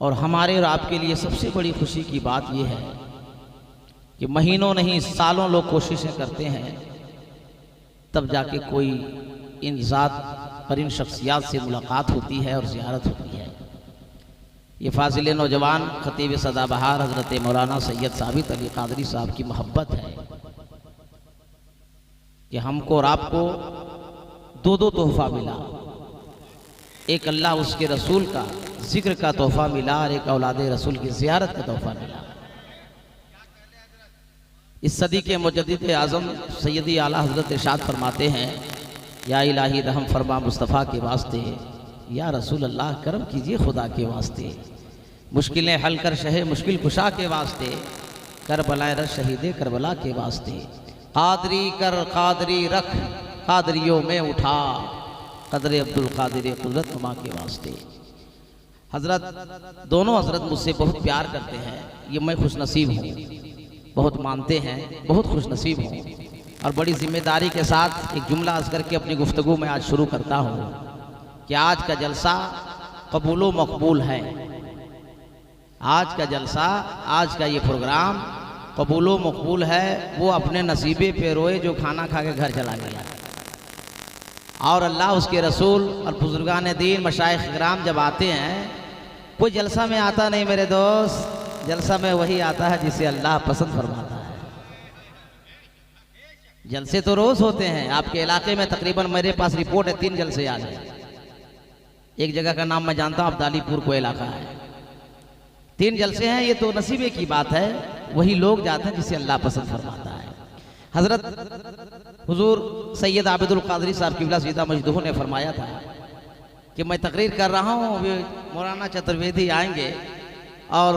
और हमारे और आपके लिए सबसे बड़ी खुशी की बात यह है कि महीनों नहीं सालों लोग कोशिशें करते हैं, तब जाके कोई इन ज़ात और इन शख्सियात से मुलाकात होती है और ज़ियारत होती है। ये फाजिल नौजवान खतीब सदाबहार हज़रत मौलाना सैयद साबित अली कादरी साहब की मोहब्बत है कि हमको और आपको दो दो तोहफा मिला। एक अल्लाह उसके रसूल का जिक्र का तोहफा मिला और एक औलाद रसूल की ज़ियारत का तोहफा मिला। इस सदी के मुजद्दिद आज़म सैयदी आला हज़रत इरशाद फरमाते हैं, या इलाही रहम फरमा मुस्तफ़ा के वास्ते, या रसूल अल्लाह करम कीजिए खुदा के वास्ते, मुश्किलें हल कर शहे मुश्किल कुशा के वास्ते, करबलाए रश शहीदे करबला के वास्ते, कादरी कर कादरी रख कादरियों में उठा, कदर अब्दुल कादिर कुदरत नुमा के वास्ते। हज़रत दोनों हज़रत मुझसे बहुत प्यार करते हैं, ये मैं खुशनसीब हूँ, बहुत मानते हैं, बहुत खुशनसीब हूँ। और बड़ी जिम्मेदारी के साथ एक जुमला अर्ज़ करके अपनी गुफ्तगू में आज शुरू करता हूँ कि आज का जलसा कबूल व मकबूल है। आज का जलसा, आज का ये प्रोग्राम कबूल व मकबूल है। वो अपने नसीबे पे रोए जो खाना खा के घर चला गया, और अल्लाह उसके रसूल और बुजुर्गान दीन मशाइख इकराम जब आते हैं, कोई जलसा में आता नहीं मेरे दोस्त, जलसा में वही आता है जिसे अल्लाह पसंद फरमाता है। जलसे तो रोज होते हैं आपके इलाके में, तकरीबन मेरे पास रिपोर्ट है 3 जलसे आ गए। एक जगह का नाम मैं जानता हूँ, अब्दालीपुर को इलाका है, 3 जलसे हैं। ये तो नसीबे की बात है, वही लोग जाते हैं जिसे अल्लाह पसंद फरमाता है। हजरत हुजूर सैयद आबिदुल कादरी साहब की सीदा मजदूह ने फरमाया था कि मैं तकरीर कर रहा हूँ, अभी मौलाना चतुर्वेदी आएंगे और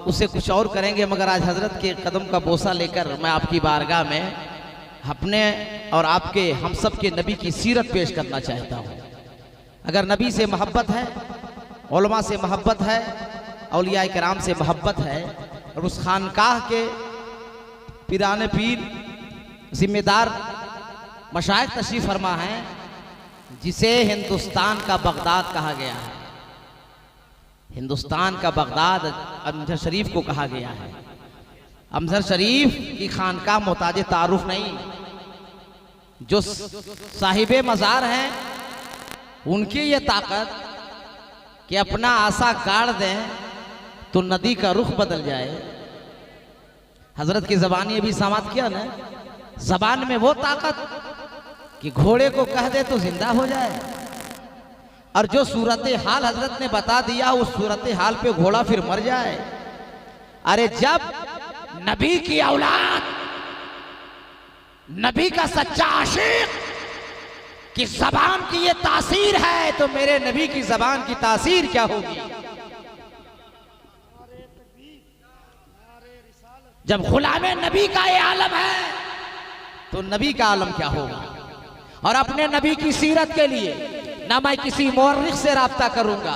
उससे कुछ और करेंगे, मगर आज हजरत के कदम का बोसा लेकर मैं आपकी बारगाह में अपने और आपके हम सब के नबी की सीरत पेश करना चाहता हूँ। अगर नबी से मोहब्बत है, उलमा से मोहब्बत है, औलिया किराम से मोहब्बत है, और उस खानकाह के पीराने पीर जिम्मेदार मशाइख तशरीफ फरमा है जिसे हिंदुस्तान का बगदाद कहा गया है। हिंदुस्तान का बगदाद अमजर शरीफ को कहा गया है। अमजर शरीफ की खानकाह मोहताज तारुफ नहीं, जो साहिबे मज़ार हैं उनकी ये ताकत कि अपना आसा गाड़ दें तो नदी का रुख बदल जाए। हजरत की ज़बान ये भी समात किया ना, ज़बान में वो ताकत कि घोड़े को कह दे तो जिंदा हो जाए, और जो सूरत हाल हजरत ने बता दिया उस सूरत हाल पे घोड़ा फिर मर जाए। अरे जब नबी की औलाद, नबी का सच्चा आशिक की ज़बान की ये तासीर है, तो मेरे नबी की ज़बान की तासीर क्या होगी। जब गुलामे नबी का ये आलम है तो नबी का आलम क्या होगा। और अपने नबी की सीरत के लिए ना मैं किसी मुअर्रिख से राब्ता करूंगा,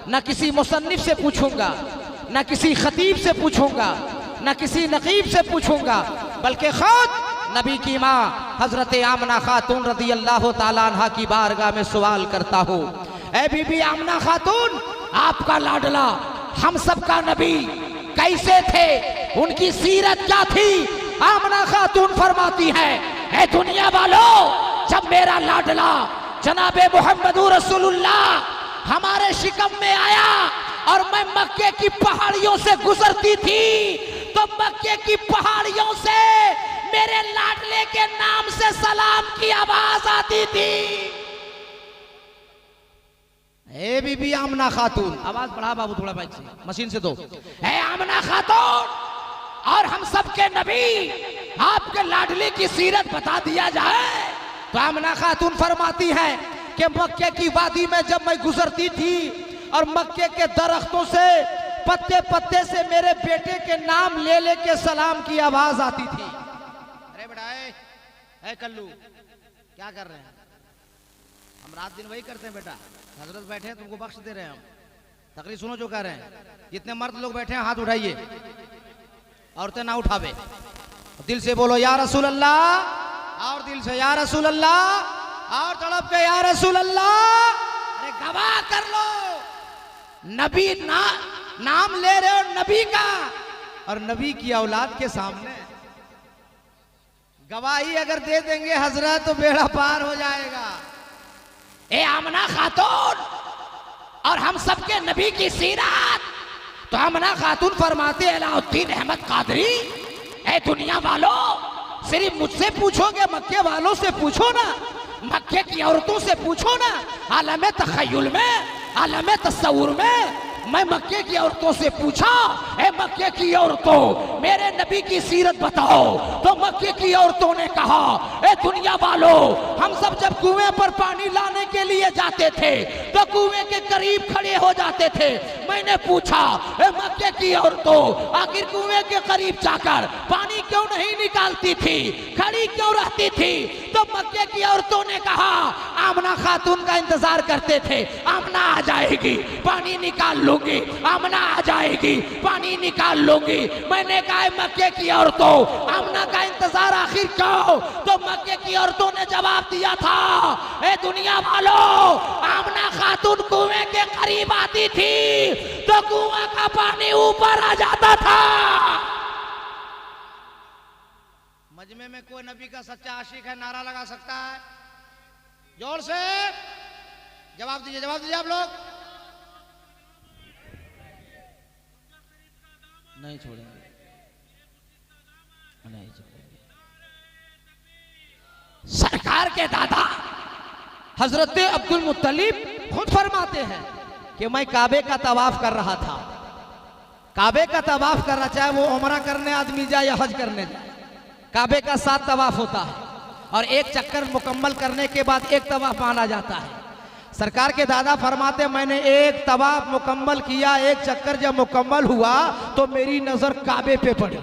ना किसी मुसन्निफ से पूछूंगा, ना किसी खतीब से पूछूंगा, ना किसी नकीब से पूछूंगा, बल्कि खुद नबी की माँ हजरत आमना खातून रदी अल्लाह ताला अन्हा की बारगाह में सवाल करता हूँ, ऐ बीबी आमना खातून, आपका लाडला हम सब का नबी कैसे थे, उनकी सीरत क्या थी। आमना खातून फरमाती है, ऐ दुनिया वालों, जब मेरा लाडला जनाबे मुहम्मदुर रसूलुल्लाह हमारे शिकम में आया और मैं मक्के की पहाड़ियों से गुजरती थी, तो मक्के की पहाड़ियों से मेरे लाडले के नाम से सलाम की आवाज आती थी। ए बीबी आमना खातून, आवाज बढ़ा बाबू थोड़ा भाई से, मशीन से दो। ए आमना खातून, और हम सब के नबी आपके लाडले की सीरत बता दिया जाए। तो आमना खातून फरमाती है कि मक्के की वादी में जब मैं गुजरती थी और मक्के के दरख्तों से पत्ते पत्ते से मेरे बेटे के नाम ले लेके सलाम की आवाज आती थी। अरे बेटा, ए कल्लू, क्या कर रहे हैं? हम रात दिन वही करते हैं बेटा। हजरत बैठे हैं, तुमको बख्श दे रहे हैं हम। तकरीर सुनो जो कह रहे हैं। जितने मर्द लोग बैठे हैं हाथ उठाइए, औरतें ना उठावे। दिल से बोलो या रसूल अल्लाह, और दिल से या रसूल अल्लाह, और तड़प के या रसूल अल्लाह। अरे गवाह कर लो, नबी ना नाम ले रहे हो नबी का, और नबी की औलाद के सामने गवाही अगर दे देंगे हजरत तो बेड़ा पार हो जाएगा। ए आमना खातून और हम सबके नबी की सीरत, तो आमना खातून फरमाते अलाउद्दीन अहमद कादरी, ए दुनिया वालों सिर्फ मुझसे पूछोगे, मक्के वालों से पूछो ना, मक्के की औरतों से पूछो ना, आलम तखय्युल में, आलम तस्वुर में मैं मक्के की औरतों से पूछा, ए मक्के की औरतों मेरे नबी की सीरत बताओ, तो मक्के की औरतों ने कहा, ए दुनिया वालों हम सब जब कुएं पर पानी लाने के लिए जाते थे तो कुएं के करीब खड़े हो जाते थे। मैंने पूछा, ए मक्के की औरतों आखिर कुएं के करीब जाकर पानी क्यों नहीं निकालती थी, खड़ी क्यों रहती थी? तो मक्के की औरतों ने कहा, आमना खातून का इंतजार करते थे, आमना आ जाएगी पानी निकाल लूंगी, आमना आ जाएगी पानी निकाल लूंगी। मैंने कहा मक्के की औरतों आमना का इंतजार आखिर क्यों? तो मक्के की औरतों ने जवाब दिया था, ए दुनिया वालों आमना खातून कुएं के करीब आती थी तो कुआं का पानी ऊपर आ जाता था। मजमे में कोई नबी का सच्चा आशिक है, नारा लगा सकता है? जोर से जवाब दीजिए, जवाब दीजिए आप लोग। नहीं छोड़ेंगे, नहीं छोड़ेंगे। सरकार के दादा हजरत अब्दुल मुत्तलिब खुद फरमाते हैं कि मैं काबे का तवाफ कर रहा था, काबे का तवाफ कर रहा, चाहे वो उमरा करने आदमी जाए या हज करने जाए, काबे का 7 तवाफ होता है और एक चक्कर मुकम्मल करने के बाद एक तवाफ माना जाता है। सरकार के दादा फरमाते मैंने एक तवाफ मुकम्मल किया, एक चक्कर जब मुकम्मल हुआ तो मेरी नजर काबे पे पड़ी,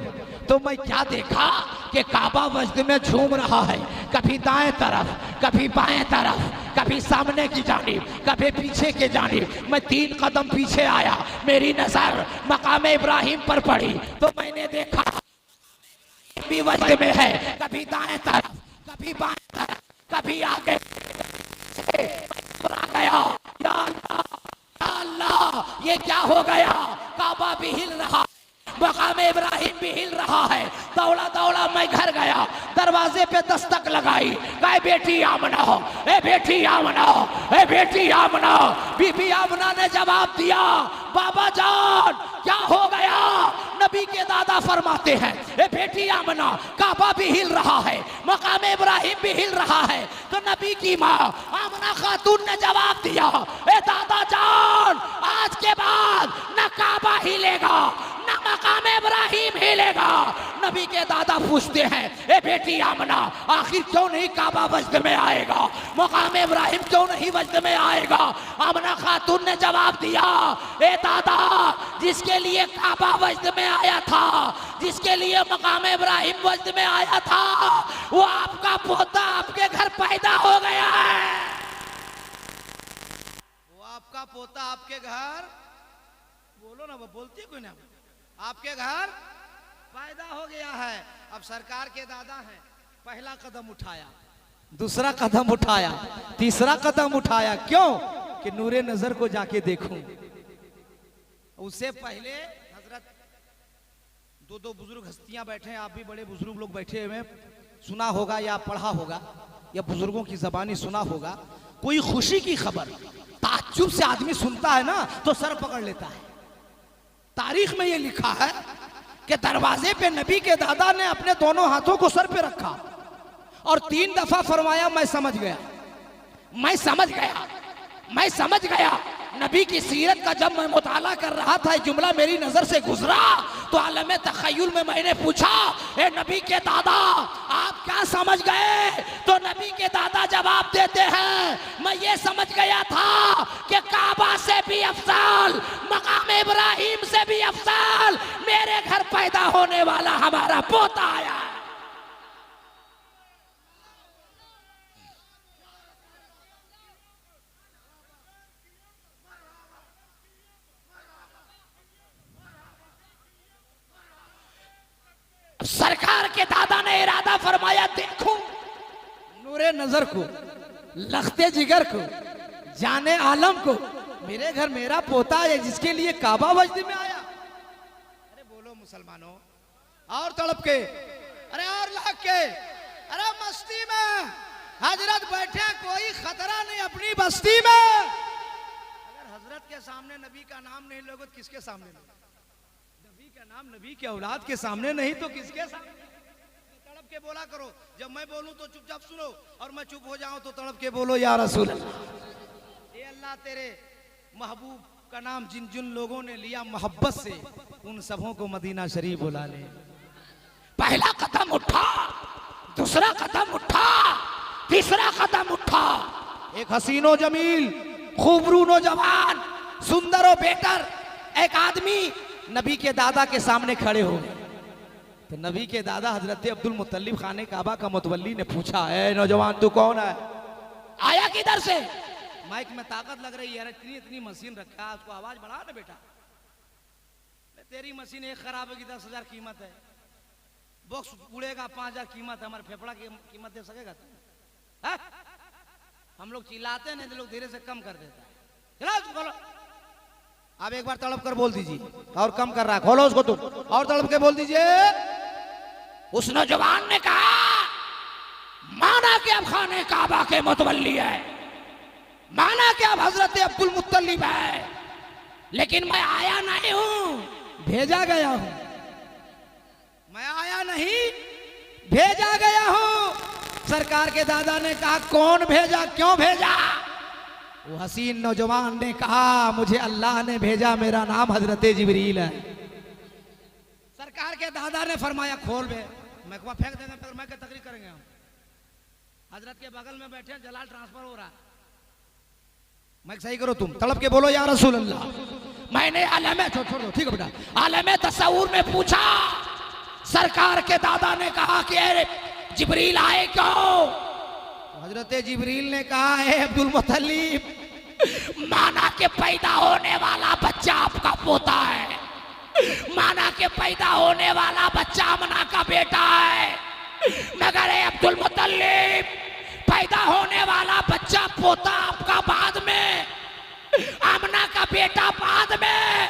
तो मैं क्या देखा कि काबा वजद में झूम रहा है, कभी दाएं तरफ, कभी बाएं तरफ, कभी सामने की जानिब, कभी पीछे के जानिब। मैं 3 कदम पीछे आया, मेरी नजर मकाम इब्राहिम पर पड़ी, तो मैंने देखा भी वजद में है, कभी दाएं तरफ, कभी बाएं तरफ, कभी आगे गया। या अल्लाह, या अल्लाह, ये क्या हो गया? काबा भी हिल रहा, मकाम इब्राहिम भी हिल रहा है। दौड़ा दौड़ा मैं घर गया, दरवाजे पे दस्तक लगाई, कहे बेटी आमना, ए बेटी आमना, ए बेटी आमना। बीबी आमना ने जवाब दिया, बाबा जान क्या हो गया? नबी के दादा फरमाते हैं, ए बेटी आमना काबा भी हिल रहा है, मकाम इब्राहिम भी हिल रहा है। तो नबी की माँ आमना खातून ने जवाब दिया, ए दादा जान आज के बाद न काबा हिलेगा न मकाम इब्राहिम हिलेगा। नबी के दादा पूछते हैं, ए बेटी आमना आखिर क्यों नहीं काबा वजद में आएगा, मकाम इब्राहिम क्यों नहीं वजद में आएगा? आमना खातून ने जवाब दिया, ए दादा जिसके लिए काबा वजद में आया था, जिसके लिए मकाम इब्राहिम वजद में आया था, वो आपका पोता आपके घर पैदा हो गया है। वो आपका पोता आपके घर, बोलो ना, वो बोलती कोई ना, आपके घर पैदा हो गया है। अब सरकार के दादा हैं, पहला कदम उठाया, दूसरा कदम उठाया, तीसरा कदम उठाया, क्यों? कि नूरे नजर को जाके देखूं। उससे पहले हजरत 2 बुजुर्ग हस्तियां बैठे हैं, आप भी बड़े बुजुर्ग लोग बैठे हुए, सुना होगा या पढ़ा होगा या बुजुर्गों की जबानी सुना होगा, कोई खुशी की खबर ताज्जुब से आदमी सुनता है ना तो सर पकड़ लेता है। तारीख में ये लिखा है कि दरवाजे पे नबी के दादा ने अपने दोनों हाथों को सर पे रखा और 3 दफा फरमाया, मैं समझ गया, मैं समझ गया, मैं समझ गया। नबी की सीरत का जब मैं मुताला कर रहा था, जुमला मेरी नजर से गुजरा तो आलम तखय्युल में मैंने पूछा, ए नबी के दादा आप क्या समझ गए? तो नबी के दादा जवाब देते हैं, मैं ये समझ गया था कि काबा से भी अफजल, मकाम इब्राहिम से भी अफजल मेरे घर पैदा होने वाला हमारा पोता आया है। सरकार के दादा ने इरादा फरमाया, देखो नूरे नजर को, लखते जिगर को, जाने आलम को मेरे घर मेरा पोता है जिसके लिए काबा मस्जिद में आया। अरे बोलो मुसलमानों, और तड़प के, अरे और लाग के, अरे मस्ती में हजरत बैठे, कोई खतरा नहीं अपनी बस्ती में। अगर हजरत के सामने नबी का नाम नहीं लोगे तो किसके सामने नहीं? नबी का नाम नबी के औलाद के सामने नहीं तो किसके सामने? तड़प के बोला करो, जब मैं बोलूं तो चुपचाप सुनो, और मैं चुप हो जाऊं तो तड़प के बोलो या रसूल अल्लाह। ये अल्लाह तेरे महबूब का नाम जिन जिन लोगों ने लिया मोहब्बत से, उन सबों को मदीना शरीफ बुला ले। पहला कदम उठा, दूसरा कदम उठा, तीसरा कदम उठा, एक हसीनो जमील खूबरू नौजवान सुंदर और बेटर एक आदमी नबी के दादा के सामने खड़े हो गए। तो नबी के दादा हजरत अब्दुल मुत्तलिब खाने काबा का मुतवल्ली ने पूछा, ए नौजवान तू कौन है, आया किधर से? माइक में ताकत लग रही है, इतनी इतनी मशीन रखा है, उसको आवाज बढ़ा ना बेटा। तेरी मशीन एक खराब होगी 10,000 कीमत है, बॉक्स उड़ेगा 5,000 कीमत है, हमारे फेफड़ा की कीमत दे सकेगा तू? हम लोग चिल्लाते नहीं तो लोग धीरे से कम कर देता है। चला उसको खोलो, आप एक बार तड़प कर बोल दीजिए, और कम कर रहा है, खोलो उसको तुम, और तड़प के बोल दीजिए। उस नौजवान ने कहा, माना कि अब खाने काबा के मुतवल्ली है, माना कि अब हजरत अब्दुल मुत्तलिब है, लेकिन मैं आया नहीं हूं, भेजा गया हूं। मैं आया नहीं, भेजा गया हूं। सरकार के दादा ने कहा, कौन भेजा, क्यों भेजा? वो हसीन नौजवान ने कहा, मुझे अल्लाह ने भेजा, मेरा नाम हजरत जिब्रील है। सरकार के दादा ने फरमाया, खोल बे, मैं फेंक देंगे, फिर मैं क्या तकरीर करेंगे हम? हजरत के बगल में बैठे, जलाल ट्रांसफर हो रहा है, मैं सही करो तुम, तड़प के बोलो या रसूल अल्लाह। मैंने आलम छोड़ दो, ठीक है बेटा, आलम तसव्वुर में पूछा, सरकार के दादा ने कहा कि अरे जिब्रील आए क्यों? हजरत जिब्रील ने कहा, है अब्दुल मुत्तलिब, माना के पैदा होने वाला बच्चा आपका पोता है, माना के पैदा होने वाला बच्चा आमना का बेटा है, मगर है अब्दुल मुत्तलिब, पैदा होने वाला बच्चा पोता आपका बाद में, आमना का बेटा बाद में,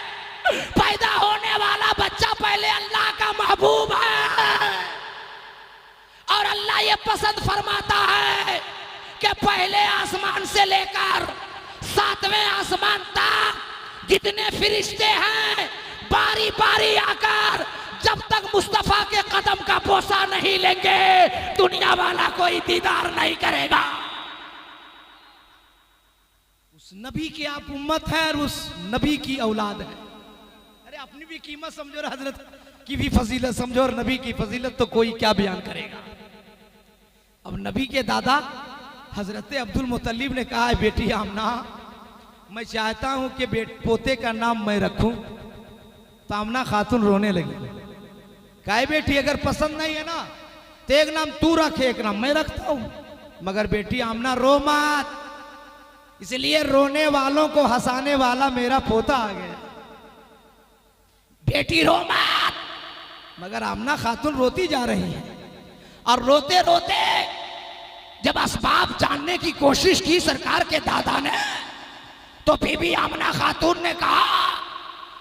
पैदा होने वाला बच्चा पहले अल्लाह का महबूब है। और अल्लाह ये पसंद फरमाता है कि पहले आसमान से लेकर 7वें आसमान तक जितने फरिश्ते हैं, बारी बारी आकर जब तक मुस्तफा के कदम का बोसा नहीं लेंगे, दुनिया वाला कोई दीदार नहीं करेगा। उस नबी की आप उम्मत है और उस नबी की औलाद है। अरे अपनी भी कीमत समझो और हजरत की भी फजीलत समझो, और नबी की फजीलत तो कोई क्या बयान करेगा। अब नबी के दादा हजरत अब्दुल मुत्तलिब ने कहा, बेटी आमना, मैं चाहता हूं कि पोते का नाम मैं रखूं। तो आमना खातून रोने लगी, कहा, बेटी अगर पसंद नहीं है ना तो एक नाम तू रखे, एक नाम मैं रखता हूं, मगर बेटी आमना रो मत, इसलिए रोने वालों को हंसाने वाला मेरा पोता आ गया। बेटी रो मत, मगर आमना खातून रोती जा रही है, और रोते रोते जब असबाब जानने की कोशिश की सरकार के दादा ने, तो बीबी आमना खातून ने कहा,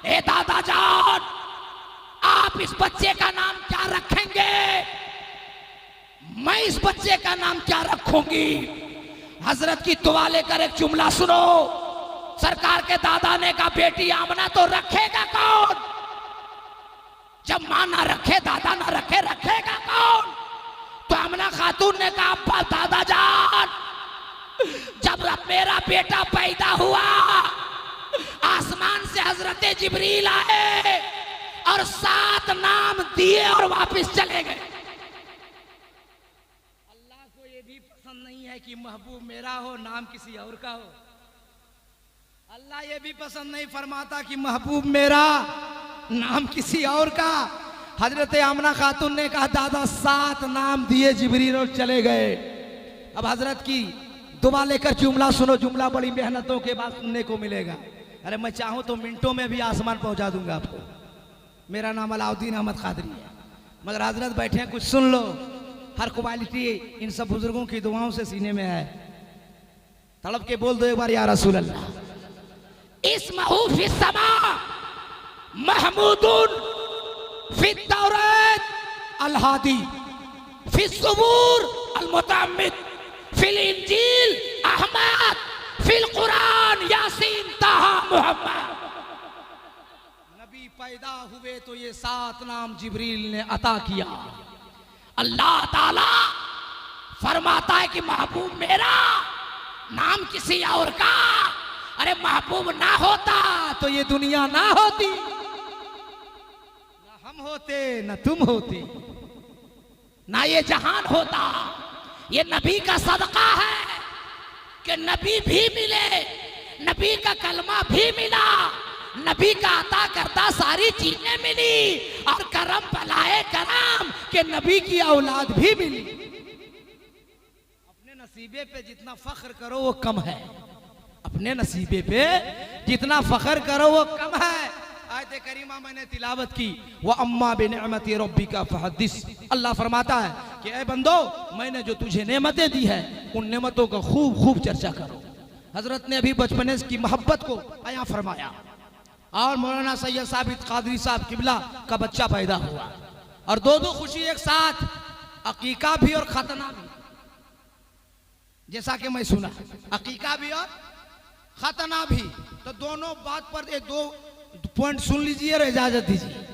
ए दादा जान, आप इस बच्चे का नाम क्या रखेंगे? मैं इस बच्चे का नाम क्या रखूंगी? हजरत की दुआ लेकर एक जुमला सुनो। सरकार के दादा ने कहा, बेटी आमना तो रखेगा कौन? जब मां ना रखे, दादा ना रखे, रखेगा कौन? तो आमना खातून ने कहा, अब्बा दादा जान, जब मेरा बेटा पैदा हुआ, आसमान से हजरत जिब्रील आए और 7 नाम दिए और वापस चले गए। अल्लाह को ये भी पसंद नहीं है कि महबूब मेरा हो, नाम किसी और का हो। अल्लाह ये भी पसंद नहीं फरमाता कि महबूब मेरा, नाम किसी और का। हजरत आमना खातून ने कहा, दादा 7 नाम दिए जिब्रील और चले गए। अब हजरत की दुआ लेकर जुमला सुनो, जुमला बड़ी मेहनतों के बाद सुनने को मिलेगा। अरे मैं चाहूं तो मिनटों में भी आसमान पहुंचा दूंगा आपको। मेरा नाम अलाउद्दीन अहमद कादरी है, मगर हजरत बैठे हैं, कुछ सुन लो। हर क्वालिटी इन सब बुजुर्गों की दुआओं से सीने में है। तड़प के बोल दो एक बार, या रसूल अल्लाह। इस्महु फिस्समा महमूदुन फित्तौरात अल-हादी फिस्सुबूर अल-मुतअम्मिद फिल इंजील अहमद फिल कुरान यासीन ताहा मुहम्मद। नबी पैदा हुए तो ये 7 नाम जिब्रील ने अता किया। अल्लाह ताला फरमाता है कि महबूब मेरा नाम किसी और का, अरे महबूब ना होता तो ये दुनिया ना होती, ना हम होते ना तुम होते, ना ये जहान होता। ये नबी का सदका है कि नबी भी मिले, नबी का कलमा भी मिला, नबी का अता करता सारी चीजें मिली, और करम भलाए करम के नबी की औलाद भी मिली। अपने नसीबे पे जितना फख्र करो वो कम है, अपने नसीबे पे जितना फख्र करो वो कम है। आयत करीमा मैंने तिलावत की, वह अम्मा बिनिअमति रब्बिका फहद्दिस। अल्लाह फरमाता है कि ऐ बंदो, मैंने जो तुझे नेमतें दी है उन नेमतों का खूब खूब चर्चा करो। हजरत ने अभी बचपने की मोहब्बत को आया फरमाया, और मौलाना सैयद साबित कादरी साहब किबला का बच्चा पैदा हुआ, और दो खुशी एक साथ, अकीका भी और खतना भी। जैसा कि मैं सुना, अकीका भी और खतना भी, तो दोनों बात पर एक 2 पॉइंट सुन लीजिए और इजाजत दीजिए।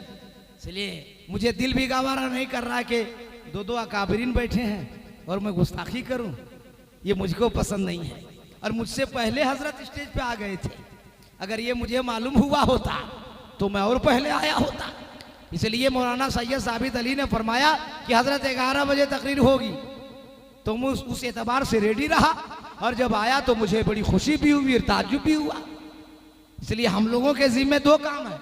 इसलिए मुझे दिल भी गवारा नहीं कर रहा है कि 2 अकाबरीन बैठे हैं और मैं गुस्ताखी करूं, ये मुझको पसंद नहीं है। और मुझसे पहले हजरत स्टेज पे आ गए थे, अगर ये मुझे मालूम हुआ होता तो मैं और पहले आया होता। इसलिए मौलाना सैयद साबित अली ने फरमाया कि हजरत 11 बजे तकरीर होगी, तो मैं उस एतबार से रेडी रहा, और जब आया तो मुझे बड़ी खुशी भी हुई और ताज्जुब भी हुआ। इसलिए हम लोगों के जिम्मे 2 काम है,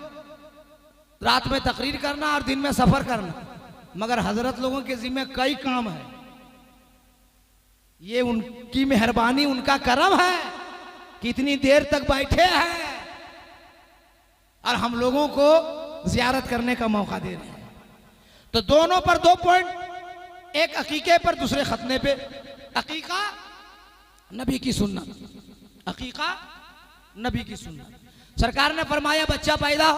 रात में तकरीर करना और दिन में सफर करना, मगर हजरत लोगों के जिम्मे कई काम है। ये उनकी मेहरबानी, उनका करम है कि इतनी देर तक बैठे हैं और हम लोगों को जियारत करने का मौका दे रहे हैं। तो दोनों पर 2 पॉइंट, एक अकीके पर, दूसरे खतने पे। अकीका नबी की सुन्नत, अकीका नबी की सुन्नत। सरकार ने फरमाया बच्चा पैदा